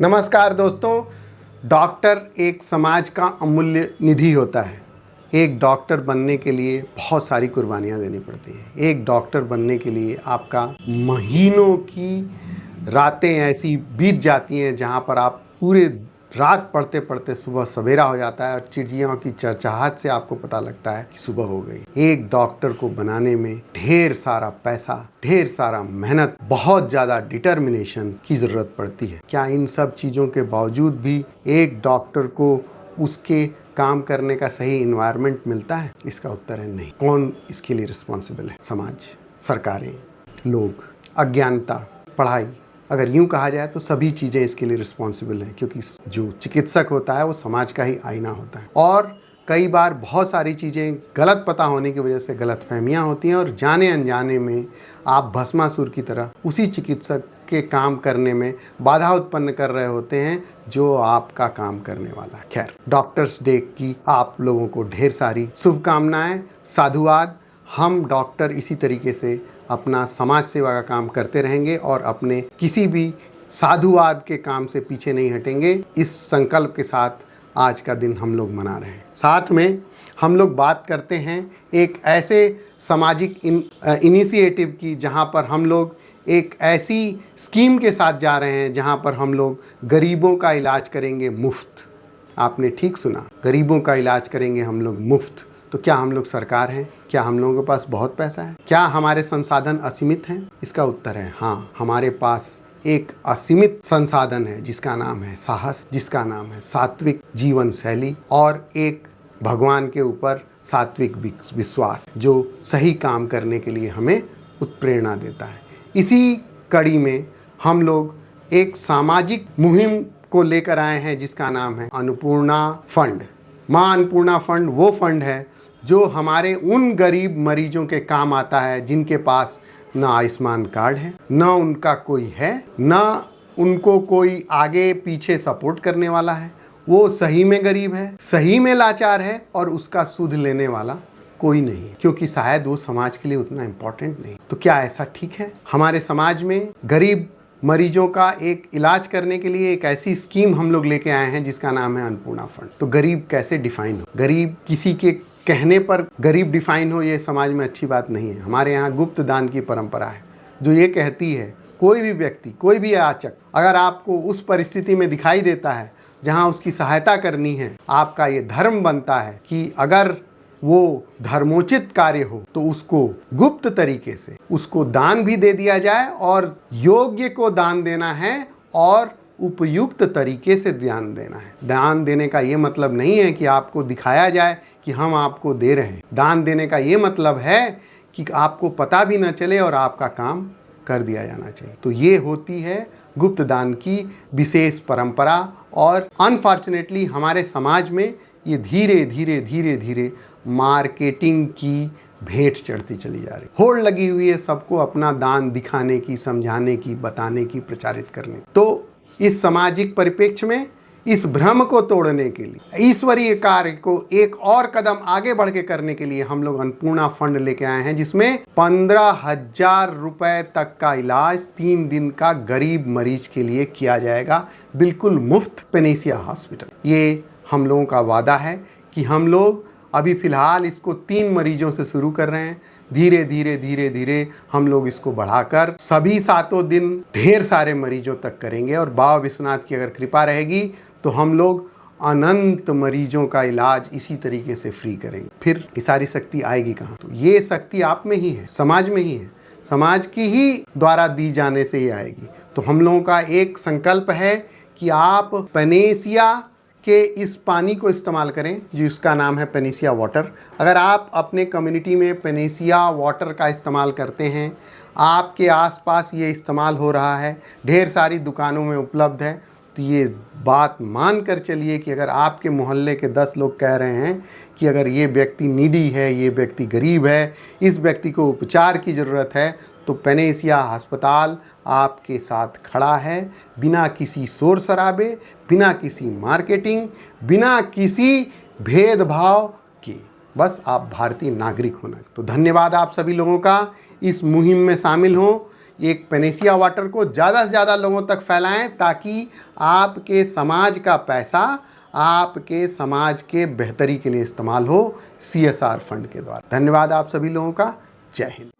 नमस्कार दोस्तों। डॉक्टर एक समाज का अमूल्य निधि होता है। एक डॉक्टर बनने के लिए बहुत सारी कुर्बानियाँ देनी पड़ती हैं। एक डॉक्टर बनने के लिए आपका महीनों की रातें ऐसी बीत जाती हैं जहाँ पर आप पूरे रात पढ़ते पढ़ते सुबह सवेरा हो जाता है और चिड़ियों की चहचहाहट से आपको पता लगता है कि सुबह हो गई। एक डॉक्टर को बनाने में ढेर सारा पैसा, ढेर सारा मेहनत, बहुत ज़्यादा डिटर्मिनेशन की ज़रूरत पड़ती है। क्या इन सब चीज़ों के बावजूद भी एक डॉक्टर को उसके काम करने का सही इन्वायरमेंट मिलता है? इसका उत्तर है नहीं। कौन इसके लिए रिस्पॉन्सिबल है? समाज, सरकारें, लोग, अज्ञानता, पढ़ाई। अगर यूं कहा जाए तो सभी चीज़ें इसके लिए रिस्पॉन्सिबल हैं, क्योंकि जो चिकित्सक होता है वो समाज का ही आईना होता है। और कई बार बहुत सारी चीज़ें गलत पता होने की वजह से गलतफहमियां होती हैं और जाने अनजाने में आप भस्मासुर की तरह उसी चिकित्सक के काम करने में बाधा उत्पन्न कर रहे होते हैं जो आपका काम करने वाला है। खैर, डॉक्टर्स डे की आप लोगों को ढेर सारी शुभकामनाएं, साधुवाद। हम डॉक्टर इसी तरीके से अपना समाज सेवा का काम करते रहेंगे और अपने किसी भी साधुवाद के काम से पीछे नहीं हटेंगे। इस संकल्प के साथ आज का दिन हम लोग मना रहे हैं। साथ में हम लोग बात करते हैं एक ऐसे सामाजिक इनिशिएटिव की जहां पर हम लोग एक ऐसी स्कीम के साथ जा रहे हैं जहां पर हम लोग गरीबों का इलाज करेंगे मुफ्त। आपने ठीक सुना, गरीबों का इलाज करेंगे हम लोग मुफ्त। तो क्या हम लोग सरकार हैं? क्या हम लोगों के पास बहुत पैसा है? क्या हमारे संसाधन असीमित हैं? इसका उत्तर है हाँ, हमारे पास एक असीमित संसाधन है जिसका नाम है साहस, जिसका नाम है सात्विक जीवन शैली और एक भगवान के ऊपर सात्विक विश्वास, जो सही काम करने के लिए हमें उत्प्रेरणा देता है। इसी कड़ी में हम लोग एक सामाजिक मुहिम को लेकर आए हैं जिसका नाम है अन्नपूर्णा फंड। माँ अन्नपूर्णा फंड वो फंड है जो हमारे उन गरीब मरीजों के काम आता है जिनके पास ना आयुष्मान कार्ड है, ना उनका कोई है, ना उनको कोई आगे पीछे सपोर्ट करने वाला है। वो सही में गरीब है, सही में लाचार है और उसका सुध लेने वाला कोई नहीं है, क्योंकि शायद वो समाज के लिए उतना इम्पोर्टेंट नहीं। तो क्या ऐसा ठीक है? हमारे समाज में गरीब मरीजों का एक इलाज करने के लिए एक ऐसी स्कीम हम लोग लेके आए हैं जिसका नाम है अन्नपूर्णा फंड। तो गरीब कैसे डिफाइन हो? गरीब किसी के कहने पर गरीब डिफाइन हो, ये समाज में अच्छी बात नहीं है। हमारे यहाँ गुप्त दान की परंपरा है जो ये कहती है कोई भी व्यक्ति, कोई भी याचक अगर आपको उस परिस्थिति में दिखाई देता है जहाँ उसकी सहायता करनी है, आपका ये धर्म बनता है कि अगर वो धर्मोचित कार्य हो तो उसको गुप्त तरीके से उसको दान भी दे दिया जाए और योग्य को दान देना है और उपयुक्त तरीके से दान देना है। दान देने का ये मतलब नहीं है कि आपको दिखाया जाए कि हम आपको दे रहे हैं। दान देने का ये मतलब है कि आपको पता भी न चले और आपका काम कर दिया जाना चाहिए। तो ये होती है गुप्त दान की विशेष परंपरा और अनफॉर्चुनेटली हमारे समाज में ये धीरे धीरे धीरे धीरे मार्केटिंग की भेंट चढ़ती चली जा रही। होड़ लगी हुई है सबको अपना दान दिखाने की, समझाने की, बताने की, प्रचारित करने। तो इस सामाजिक परिप्रेक्ष्य में इस भ्रम को तोड़ने के लिए, ईश्वरीय कार्य को एक और कदम आगे बढ़ के करने के लिए हम लोग अन्नपूर्णा फंड लेके आए हैं जिसमें 15,000 रुपए तक का इलाज 3 दिन का गरीब मरीज के लिए किया जाएगा, बिल्कुल मुफ्त, पेनेसिया हॉस्पिटल। ये हम लोगों का वादा है कि हम लोग अभी फ़िलहाल इसको 3 मरीजों से शुरू कर रहे हैं। धीरे धीरे धीरे धीरे हम लोग इसको बढ़ाकर सभी 7 दिन ढेर सारे मरीजों तक करेंगे और बाबा विश्वनाथ की अगर कृपा रहेगी तो हम लोग अनंत मरीजों का इलाज इसी तरीके से फ्री करेंगे। फिर ये सारी शक्ति आएगी कहाँ? तो ये शक्ति आप में ही है, समाज में ही है, समाज की ही द्वारा दी जाने से ही आएगी। तो हम लोगों का एक संकल्प है कि आप पेनेसिया के इस पानी को इस्तेमाल करें जिसका नाम है पेनेसिया वाटर। अगर आप अपने कम्युनिटी में पेनेसिया वाटर का इस्तेमाल करते हैं, आपके आसपास ये इस्तेमाल हो रहा है, ढेर सारी दुकानों में उपलब्ध है, तो ये बात मान कर चलिए कि अगर आपके मोहल्ले के 10 लोग कह रहे हैं कि अगर ये व्यक्ति नीडी है, ये व्यक्ति गरीब है, इस व्यक्ति को उपचार की ज़रूरत है, तो पेनेसिया अस्पताल आपके साथ खड़ा है, बिना किसी शोर शराबे, बिना किसी मार्केटिंग, बिना किसी भेदभाव के। बस आप भारतीय नागरिक होना। तो धन्यवाद आप सभी लोगों का, इस मुहिम में शामिल हों। एक पेनेसिया वाटर को ज़्यादा से ज़्यादा लोगों तक फैलाएं, ताकि आपके समाज का पैसा आपके समाज के बेहतरी के लिए इस्तेमाल हो CSR फंड के द्वारा। धन्यवाद आप सभी लोगों का। जय हिंद।